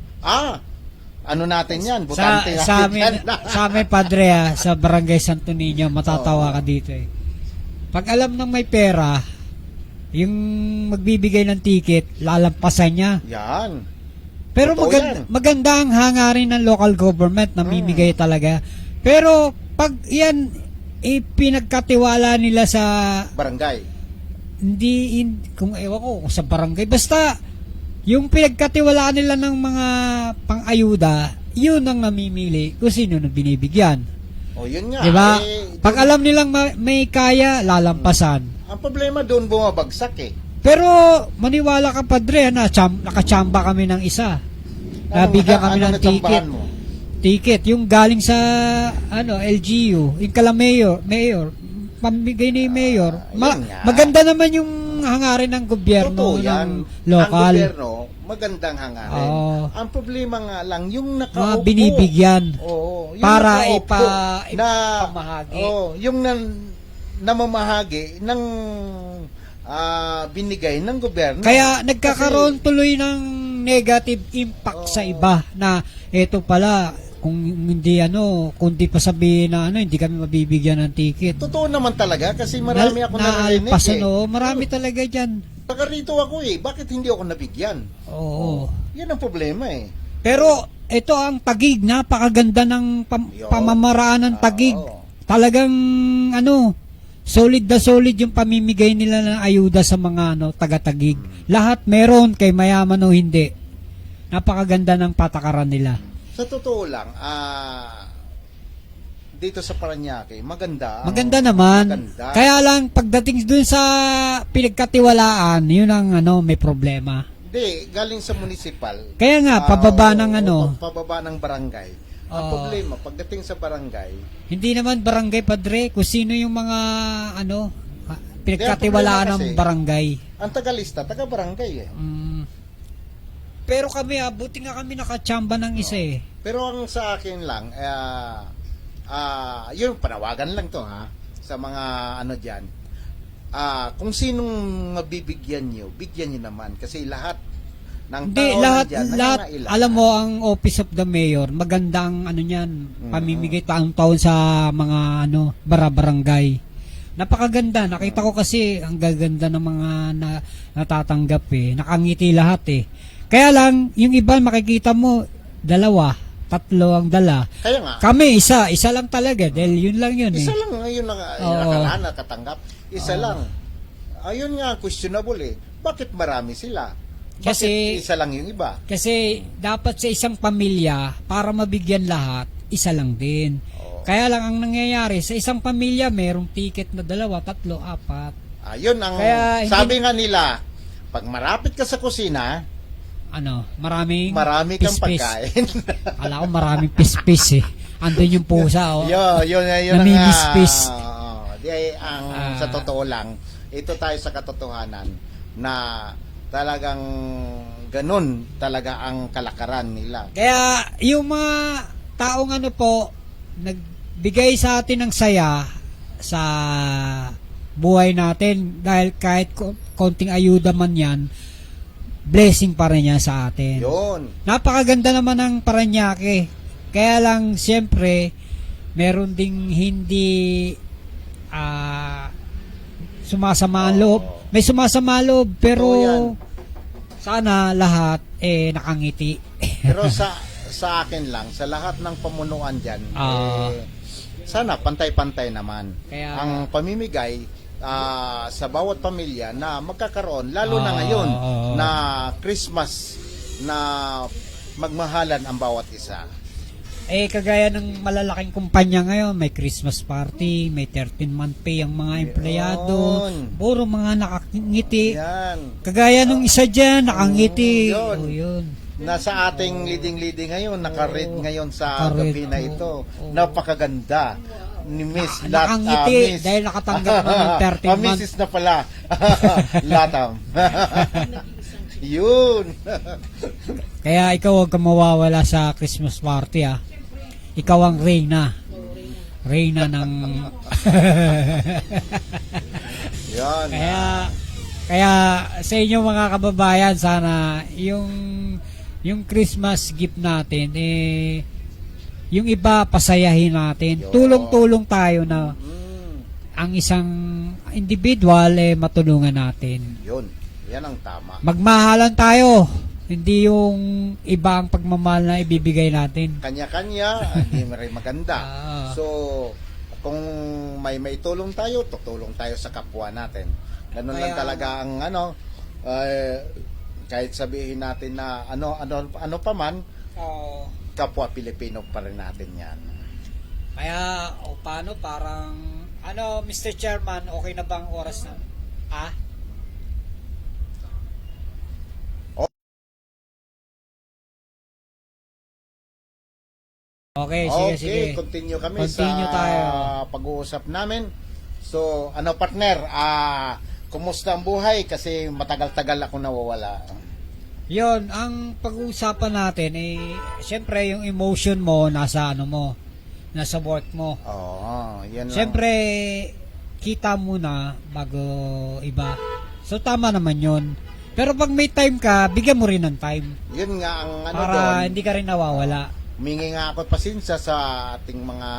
ano natin yan, butante Sa natin yan. amin Padre sa Barangay Santo Niño, matatawa ka dito Pag alam ng may pera, yung magbibigay ng ticket, lalampasan niya. Yan. Pero Totoo maganda ang hangarin ng local government na mimigay talaga. Pero pag yan pinagkatiwala nila sa Barangay. kung ewan ko kung sa barangay, basta yung pinagkatiwalaan nila ng mga pang-ayuda, yun ang namimili kung sino na binibigyan. Yun nga. Diba? Pag alam nilang may kaya, lalampasan. Ang problema doon bumabagsak Pero maniwala ka Padre na nakachamba kami ng isa. Nabigyan kami ng ticket. mo? Ticket yung galing sa LGU, yung kala mayor, pamigay ni mayor. Yun nga. Maganda naman yung hangarin ng gobyerno Totoo yan. ng lokal. Ang gobyerno, magandang hangarin. Oo. Ang problema nga lang, yung Mga nakaupo. binibigyan Oo. Yung para nakaupo ipamahagi. yung namamahagi ng binigay ng gobyerno. Kaya nagkakaroon tuloy ng negative impact sa iba na eto pala kung hindi kundi pa sabihin na hindi kami mabibigyan ng ticket. Totoo naman talaga kasi marami ako narinig naalpasan marami talaga diyan. Taga rito ako bakit hindi ako nabigyan? Oo. Yan ang problema Pero ito ang Taguig, napakaganda ng pamamaraan ng Taguig. Talagang solid na solid yung pamimigay nila ng ayuda sa mga taga-Taguig. Lahat meron, kay mayaman o hindi. Napakaganda ng patakaran nila. Sa totoo lang, dito sa Parañaque, maganda. Maganda naman. Maganda. Kaya lang pagdating dun sa pinagkatiwalaan, yun ang may problema. Hindi, galing sa municipal. Kaya nga pababa ng pababa ng barangay. Ang problema pagdating sa barangay, hindi naman barangay Padre, kung sino yung mga pinagkatiwalaan ng kasi, barangay. ang tagalista, taga-barangay Pero kami buti nga kami nakachamba ng isa Pero ang sa akin lang, yun, panawagan lang to sa mga dyan. Kung sinong mabibigyan nyo, bigyan nyo naman. Kasi lahat ng Hindi, tao lahat, nandyan, nangangailangan. alam mo, ang Office of the Mayor, magandang niyan, pamimigay taon-taon sa mga barangay. Napakaganda. Nakita ko kasi ang gaganda ng mga natatanggap Nakangiti lahat Kaya lang, yung iba makikita mo, 2, 3 ang dala. Kaya nga. Kami, isa lang talaga. Dahil yun lang yun Isa lang ngayon nakatanggap. Isa lang. Ayun nga, questionable Bakit marami sila? Kasi, Bakit isa lang yung iba? Kasi dapat sa isang pamilya, para mabigyan lahat, isa lang din. Kaya lang ang nangyayari, sa isang pamilya, merong ticket na 2, 3, 4. Ayun ang sabi nga nila, pag marapit ka sa kusina, marami kang pispis. pagkain. Ala ko maraming pispis Andun yung pusa Yun namimispis. Sa totoo lang, ito tayo sa katotohanan na talagang ganun talaga ang kalakaran nila. Kaya yung mga taong nagbigay sa atin ng saya sa buhay natin dahil kahit konting ayuda man yan, blessing pa rin yan sa atin. Yun. Napakaganda naman ng Parañaque. Kaya lang, siyempre, meron ding hindi sumasama ang loob. May sumasama ang loob, pero Totoo yan. sana lahat nakangiti. Pero sa akin lang, sa lahat ng pamunuan dyan, sana pantay-pantay naman. Kaya, Ang pamimigay sa bawat pamilya na magkakaroon, lalo na ngayon na Christmas na magmahalan ang bawat isa. kagaya ng malalaking kumpanya ngayon, may Christmas party, may 13-month pay ang mga empleyado. Yun. Puro mga nakangiti. Yan. Kagaya nung isa dyan, nakangiti. Yun. Yun. Nasa ating leading ngayon, naka-red ngayon sa Naka-red, gabi na ito. Napakaganda ni Miss Nakangiti dahil nakatanggap ng 13 months. Mrs. na pala. Latam. Yun. Kaya ikaw huwag kang mawawala sa Christmas party Ikaw ang reyna. Reyna ng Yan. kaya sa inyo mga kababayan, sana yung Christmas gift natin yung iba pasayahin natin. Tulong-tulong tayo na ang isang individual matulungan natin. Yun. Yan ang tama. Magmahalan tayo. Hindi yung iba ang pagmamahal na ibibigay natin. Kanya-kanya, hindi rin maganda. So, kung may maitulong tayo, tutulong tayo sa kapwa natin. Ganun lang talaga ang kahit sabihin natin na ano pa man, kapwa Pilipino pa rin natin yan. Kaya, paano parang, Mr. Chairman, okay na bang oras na? Okay, sige. Continue kami Continue sa tayo. pag-uusap namin. So, partner, kumusta ang buhay? Kasi matagal-tagal ako nawawala. Yon, ang pag-uusapan natin siyempre yung emotion mo nasa nasa work mo. Oo, yan lang. Siyempre, kita muna bago iba. So, tama naman yon. Pero pag may time ka, bigyan mo rin ng time. Yun nga ang para doon. hindi ka rin nawawala. Humingi nga ako pasensya sa ating mga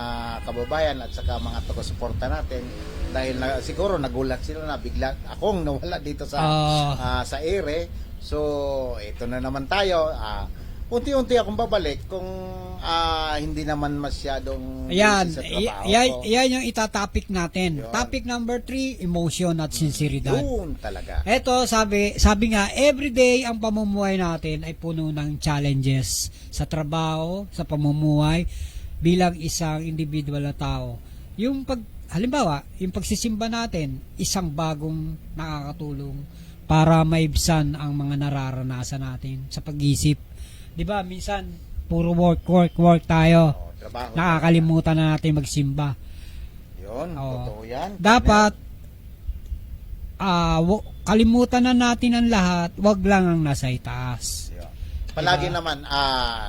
kababayan at saka mga taga-suporta natin dahil siguro nagulat sila na bigla akong nawala dito sa ere. So, ito na naman tayo. Unti-unti akong babalik kung hindi naman masyadong Ayan, busy sa trabaho ko. yan yung itatopic natin. Yun. Topic number 3, emotion at sinseridad. Yun talaga. Eto, sabi nga, everyday ang pamumuhay natin ay puno ng challenges sa trabaho, sa pamumuhay, bilang isang individual na tao. Halimbawa, yung pagsisimba natin, isang bagong nakakatulong para maibsan ang mga nararanasan natin sa pag-isip. 'Di ba? Minsan puro work tayo. Trabaho. Nakakalimutan na natin magsimba. Yun, totoo yan. Dapat kalimutan na natin ang lahat, wag lang ang nasa itaas. Yun. Palagi Diba? naman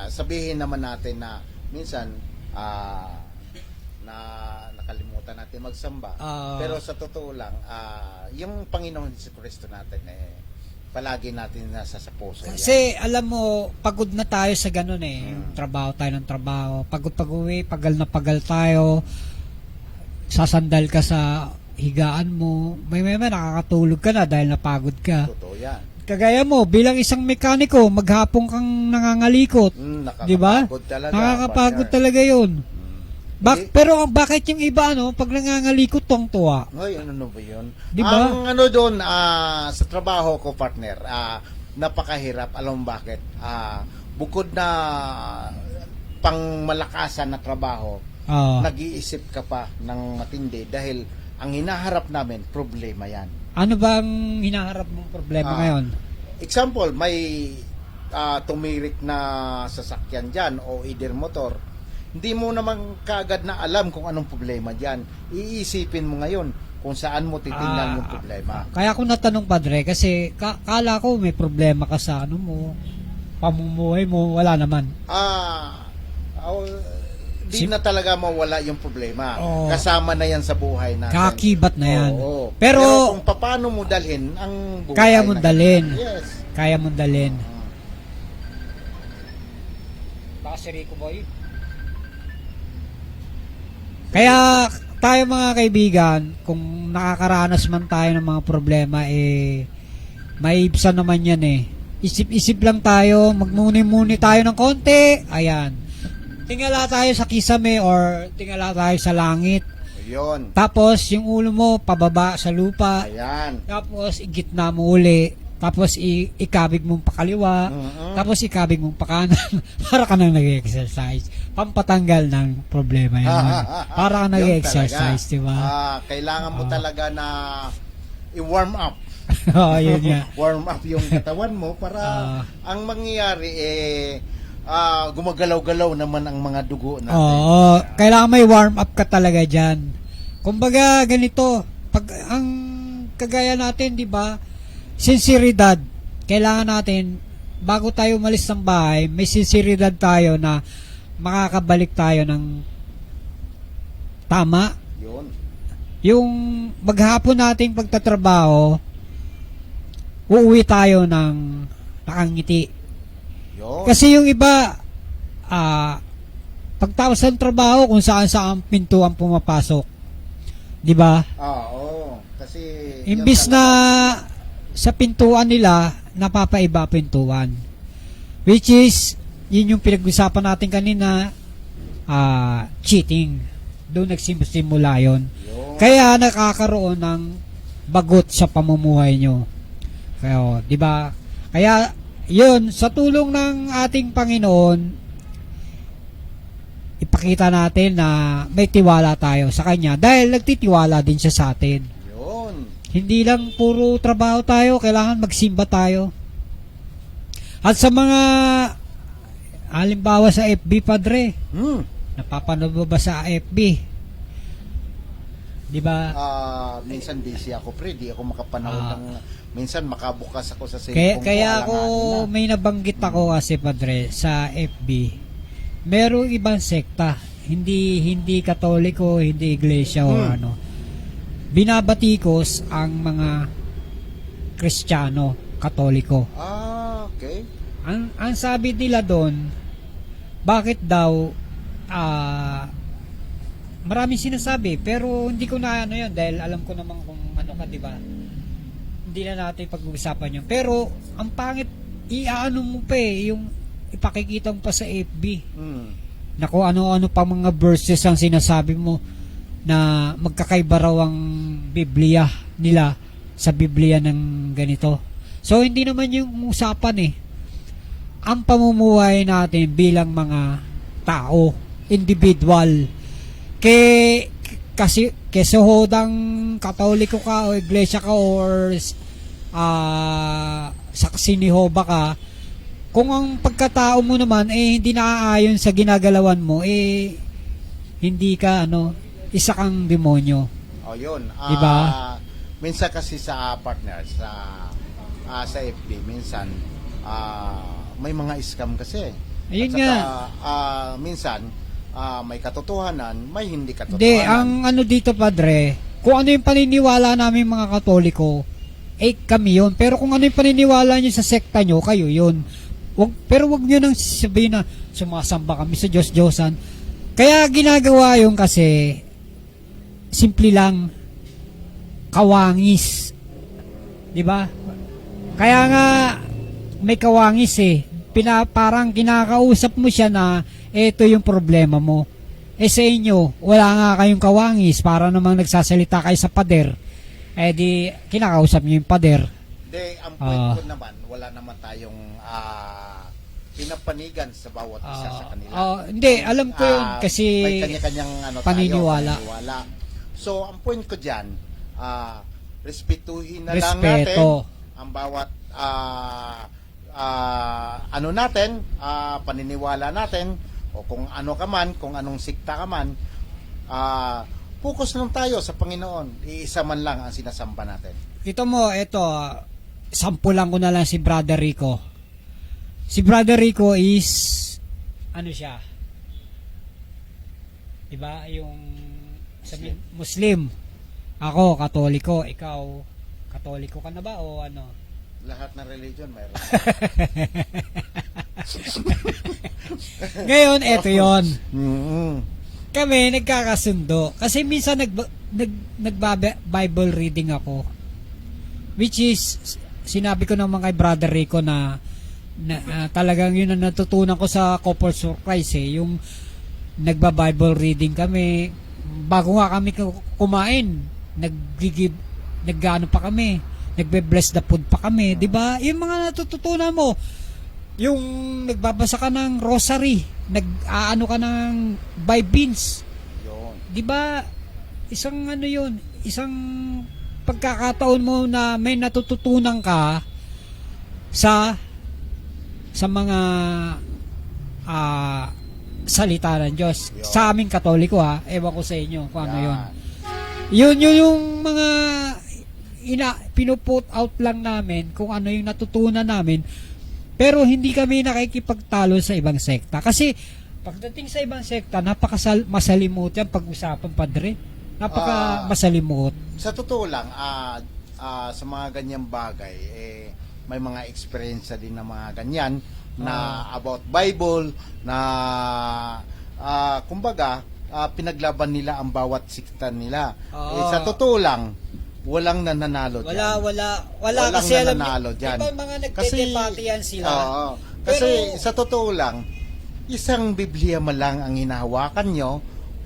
sabihin naman natin na minsan na nakalimutan natin magsamba. Pero sa totoo lang, yung Panginoon Jesucristo natin palagi natin nasa sa puso yan. Kasi alam mo, pagod na tayo sa ganun trabaho tayo ng trabaho. Pagod-pag-uwi, pagal na pagal tayo. Sasandal ka sa higaan mo. May nakakatulog ka na dahil napagod ka. Totoo yan. Kagaya mo, bilang isang mekaniko, maghapon kang nangangalikot. Di ba? Nakakapagod talaga yun. Pero bakit yung iba pag nangangalikot tuwa? Ay, ano ba yun? Diba? Ang doon sa trabaho ko, partner, napakahirap. Alam mo bakit? Bukod na pangmalakasan na trabaho, nag-iisip ka pa ng matindi dahil ang hinaharap namin, problema yan. Ano ba ang hinaharap mong problema ngayon? Example, may tumirik na sasakyan dyan o either motor. Hindi mo naman kaagad na alam kung anong problema dyan. Iisipin mo ngayon kung saan mo titingnan yung problema. Kaya ako natanong, Padre, kasi kala ko may problema ka sa pamumuhay mo, wala naman. di na talaga mawala yung problema. Oo. Kasama na yan sa buhay natin. Kakibat na yan. Oo. Pero kung paano mo dalhin ang buhay kaya mong na- dalhin. Yes. Kaya mong dalhin. Baka si Rico Boy. Kaya tayo mga kaibigan, kung nakakaranas man tayo ng mga problema, maiibsan naman yan Isip-isip lang tayo, magmuni-muni tayo ng konti. Ayan. Tingala tayo sa kisame or tingala tayo sa langit. Ayun. Tapos yung ulo mo pababa sa lupa. Ayan. Tapos igitna mo uli. Tapos ikabig mong pakaliwa. Mhm. Tapos ikabig mong pakanan. Para ka nang nag-exercise. Pampatanggal ng problema yan. Para ka Yun nag-exercise, talaga. di ba? Kailangan mo talaga na i-warm up. Oo, yun nga. Warm up yung katawan mo para ang mangyayari gumagalaw-galaw naman ang mga dugo natin. Oo, kailangan may warm up ka talaga dyan. Kumbaga ganito, pag ang kagaya natin, di ba, sinseridad, kailangan natin, bago tayo umalis ng bahay, may sinseridad tayo na makakabalik tayo ng tama. Yun. Yung maghapon nating pagtatrabaho, uuwi tayo ng nakangiti. Yun. Kasi yung iba, pagtapos ng trabaho, kung saan pintuan pumapasok. Di ba? Oo. Kasi Imbis yun na talaga. sa pintuan nila, napapaiba pintuan. Which is, yun yung pinag-usapan natin kanina, cheating. Doon nagsimula yun. Yun. Kaya nakakaroon ng bagot sa pamumuhay nyo. Kaya, di ba? Kaya, yun, sa tulong ng ating Panginoon, ipakita natin na may tiwala tayo sa Kanya dahil nagtitiwala din siya sa atin. Yun. Hindi lang puro trabaho tayo, kailangan magsimba tayo. At sa mga halimbawa sa FB, Padre, napapanood mo ba sa FB? Di ba? Minsan busy ako, pre. Di ako makapanood ng... Minsan makabukas ako sa Kaya, cellphone ko. kaya ako alanganin na. may nabanggit ako kasi, Padre, sa FB. Merong ibang sekta, hindi Katoliko, hindi iglesia o ano. Binabatikos ang mga Kristiyano, Katoliko. Okay. Ang sabi nila doon, bakit daw maraming sinasabi, pero hindi ko na ano yun dahil alam ko naman kung ano ka, di ba? Hindi na natin pag-uusapan yun. Pero ang pangit, iaano mo pa yung ipakikita mo pa sa FB. Na kung ano-ano pa mga verses ang sinasabi mo na magkakaiba raw ang Biblia nila sa Biblia ng ganito. So hindi naman yung usapan ang pamumuhay natin bilang mga tao, individual. Kasi hodang Katoliko ka o iglesia ka or saksi ni Jehovah ka, kung ang pagkatao mo naman hindi naaayon sa ginagalawan mo, hindi ka isa kang demonyo. Yun. Diba? Minsan kasi sa partners sa FB minsan may mga scam kasi. Ayun At nga. saka, minsan may katotohanan, may hindi katotohanan. Hindi, ang dito, Padre, kung ano yung paniniwala namin mga Katoliko, kami yun. Pero kung ano yung paniniwala nyo sa sekta nyo, kayo yun. Pero wag nyo nang sabihin na sumasamba kami sa Diyos-Diyosan. Kaya ginagawa yung kasi simple lang kawangis. 'Di ba? Kaya nga may kawangis parang kinakausap mo siya na ito yung problema mo. Sa inyo, wala nga kayong kawangis para namang nagsasalita kayo sa pader. Di kinakausap niyo yung pader. Hindi, ang point ko naman, wala naman tayong pinapanigan sa bawat isa sa kanila. Hindi, alam ko yun kasi may kanya-kanyang paniniwala. paniniwala. So, ang point ko dyan, respetuhin na lang Respeto. natin ang bawat paniniwala natin, o kung ano ka man, kung anong sikta ka man, focus lang tayo sa Panginoon. Iisa man lang ang sinasamba natin. Ito mo, sampulan ko na lang si Brother Rico. Si Brother Rico is, ano siya? 'Di ba? Yung Muslim. Ako Katoliko, ikaw Katoliko ka na ba o ano? Lahat ng religion mayroon. Ngayon, eto 'yon. Mm-hmm. Kami nagkakasundo kasi minsan Bible reading ako, which is sinabi ko naman kay Brother Rico na talagang yun ang natutunan ko sa Corporate Surprise yung nagba-Bible reading kami bago nga kami kumain, naggaano pa kami, nagbe-bless the food pa kami, di ba? Yung mga natututunan mo, yung nagbabasa ka ng rosary, nag-aano ka ng by beans, di ba? Isang ano yun, isang pagkakataon mo na may natututunan ka sa mga salita ng Diyos. Yo. Sa aming Katoliko ewan ko sa inyo kung ano yun. Yun yung mga pinuput out lang namin kung ano yung natutunan namin, pero hindi kami nakikipagtalo sa ibang sekta. Kasi pagdating sa ibang sekta, masalimuot yan pag-usapan, padre. Masalimuot. Sa totoo lang, sa mga ganyang bagay, may mga experience din na mga ganyan na about Bible na kumbaga pinaglaban nila ang bawat sikta nila. Sa totoo lang, walang nananalo dyan. Wala kasi nananalo dyan. Iba mga nagdedebate yan sila. Kasi sa totoo lang, isang Biblia man lang ang hinahawakan nyo,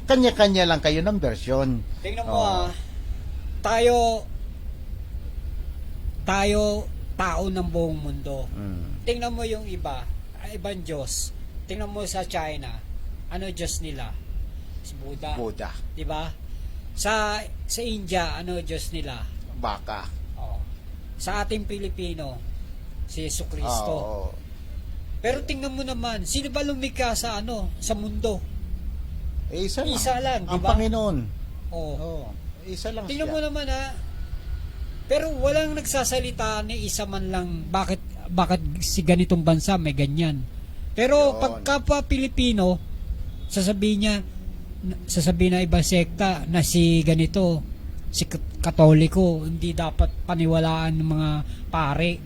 kanya-kanya lang kayo ng version. Tingnan mo tayo tao ng buong mundo. Tingnan mo yung ibang Diyos. Tingnan mo sa China, ano Diyos nila? Si Buddha. Di ba? Sa India, ano Diyos nila? Baka. Sa ating Pilipino, si Jesucristo. Pero tingnan mo naman, sino ba lumikha sa mundo? Isa lang, di ang ba? Panginoon. Isa lang tingnan siya. mo naman pero walang nagsasalita ni isa man lang bakit si ganitong bansa may ganyan. Pero pagkapwa Pilipino, sasabihin na ibang sekta na si ganito, si Katoliko, hindi dapat paniwalaan ng mga pare.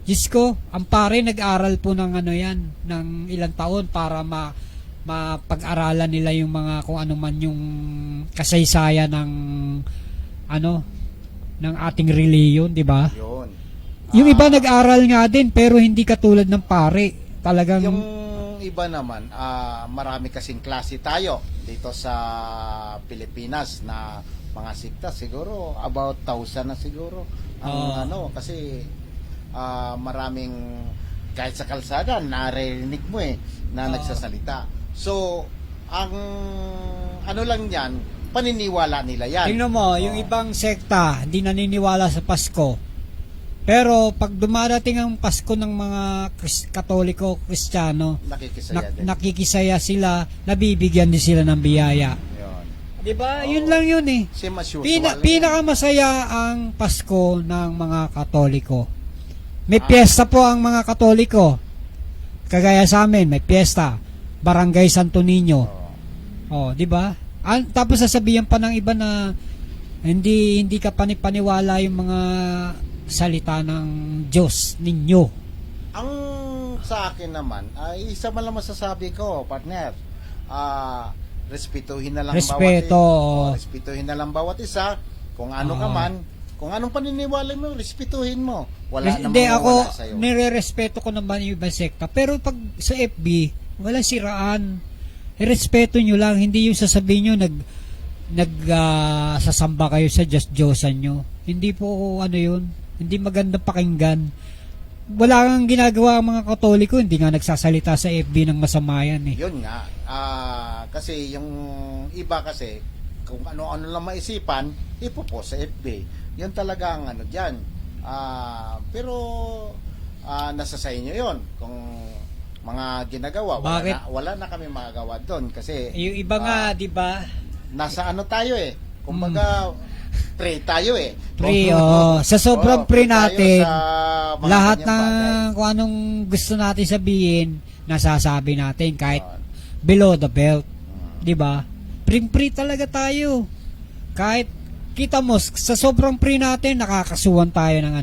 Diyos ko, ang pare nag-aral po ng ng ilang taon para mapag-aralan nila yung mga kung ano man yung kasaysayan ng ng ating reliyon, di ba? Yung iba nag-aral nga din pero hindi katulad ng pare. Talagang yung iba naman, marami kasing klase tayo dito sa Pilipinas na mga sikta, siguro about 1,000 na siguro. Kasi maraming kahit sa kalsada narinig mo na nagsasalita. So, ang lang yan, paniniwala nila yan. Tingnan mo, yung ibang sekta hindi naniniwala sa Pasko. Pero pag dumadating ang Pasko ng mga Katoliko, Kristiyano, nakikisaya sila, nabibigyan din sila ng biyaya. Di ba? Yun lang yun Pinakamasaya ang Pasko ng mga Katoliko. May piyesta po ang mga Katoliko. Kagaya sa amin, may piyesta. Barangay Santo Niño. Di ba? Tapos sasabihan pa ng iba na hindi ka panipaniwala yung mga salita ng Diyos ninyo. Ang sa akin naman, isa man lang masasabi ko, partner. Respetuhin na lang respetuhin na lang bawat isa. Kung ano ka man, kung anong paniniwala mo, respetuhin mo. Wala namang mawala sa'yo. Nire-respeto ko naman yung ibang sekta. Pero pag sa FB, wala siraan. Respeto nyo lang, hindi yung sasabihin nyo sasamba kayo sa Diyos-Diyosan nyo. Hindi po yun. Hindi maganda pakinggan. Wala kang ginagawa ang mga Katoliko, hindi nga nagsasalita sa FB ng masama yan Yun nga. Kasi yung iba kasi, kung ano-ano lang maisipan, ipopost sa FB. Yun talaga ang dyan. Pero nasa sa inyo yun. Kung mga ginagawa, wala na kami magagawa doon kasi yung iba nga, di ba? Nasa tayo kumbaga pre tayo Pre, sa sobrang pre natin, lahat ng kung anong gusto natin sabihin, nasasabi natin kahit below the belt, di ba? free talaga tayo. Kahit kita mo, sa sobrang free natin, nakakasuhan tayo ng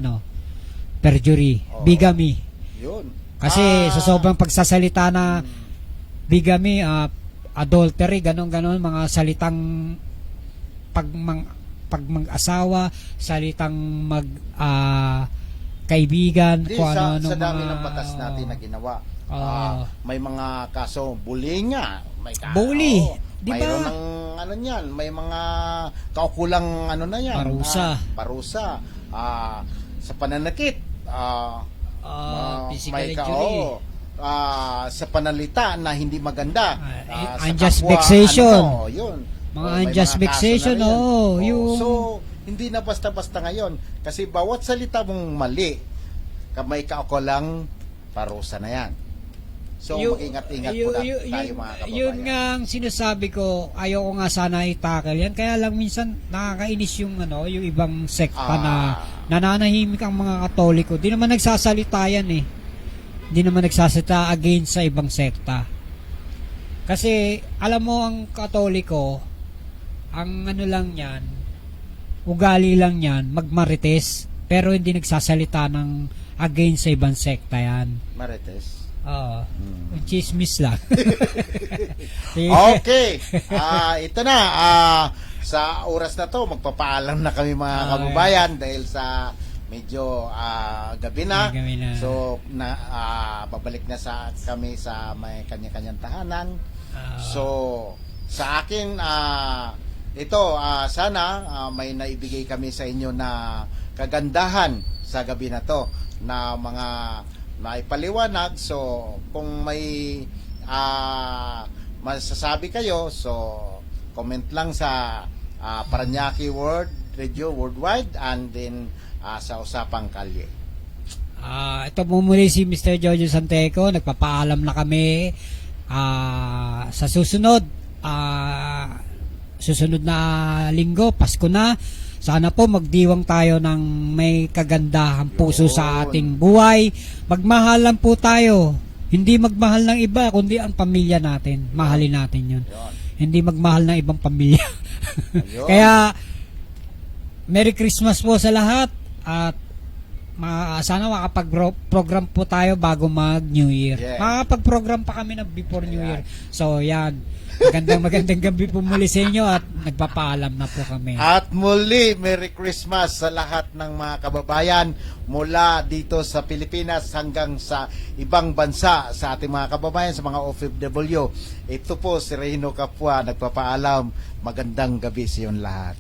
perjury, Oo. bigamy. Yun. Kasi sa sobrang pagsasalita na bigamy, adultery, ganon, mga salitang pag-asawa, salitang kaibigan, Di, kung sa ano dami ng batas natin na ginawa. May mga kaso bullying nga, may Bully, di ba? Mayroon ng niyan, may mga kaukulang na yan. Parusa. Sa pananakit, physical may injury. sa panalita na hindi maganda. Sa unjust kapwa, vexation. Yun. Mga May unjust kaso na vexation, rin yan. yung... So, hindi na basta-basta ngayon. Kasi bawat salita mong mali, may kaukulang parusa na yan. So, mag-ingat-ingat po tayo mga kababayan. Yun nga ang sinasabi ko, ayoko nga sana i-tackle yan. Kaya lang minsan nakakainis yung yung ibang sekta na nananahimik ang mga Katoliko. Di naman nagsasalita yan eh. Di naman nagsasalita against sa ibang sekta. Kasi alam mo ang Katoliko, ang lang yan, ugali lang yan, magmarites, pero hindi nagsasalita ng against sa ibang sekta yan. Marites. Oo. Chismis lang. Okay. Ito na. Sa oras na to, magpapaalam na kami mga kababayan dahil sa medyo gabi na. So, babalik na kami sa may kanya-kanyang tahanan. So, sa akin, ito, sana may naibigay kami sa inyo na kagandahan sa gabi na to na mga maipaliwanag. So kung may masasabi kayo, so comment lang sa Paranaque World Radio Worldwide and then sa Usapang Kalye. Ito po muli si Mr. Jojo Santeco, nagpapaalam na kami sa susunod na linggo, Pasko na. Sana po magdiwang tayo ng may kagandahang puso sa ating buhay. Magmahalan po tayo. Hindi magmahal ng iba, kundi ang pamilya natin. Mahalin natin yun. Hindi magmahal ng ibang pamilya. Kaya, Merry Christmas po sa lahat. At sana makapag-program po tayo bago mag-New Year. Makapag-program pa kami na before New Year. So, yan. Magandang gabi po muli sa inyo at nagpapaalam na po kami. At muli, Merry Christmas sa lahat ng mga kababayan mula dito sa Pilipinas hanggang sa ibang bansa, sa ating mga kababayan, sa mga OFW. Ito po si Reyno Kapwa, nagpapaalam. Magandang gabi sa iyon lahat.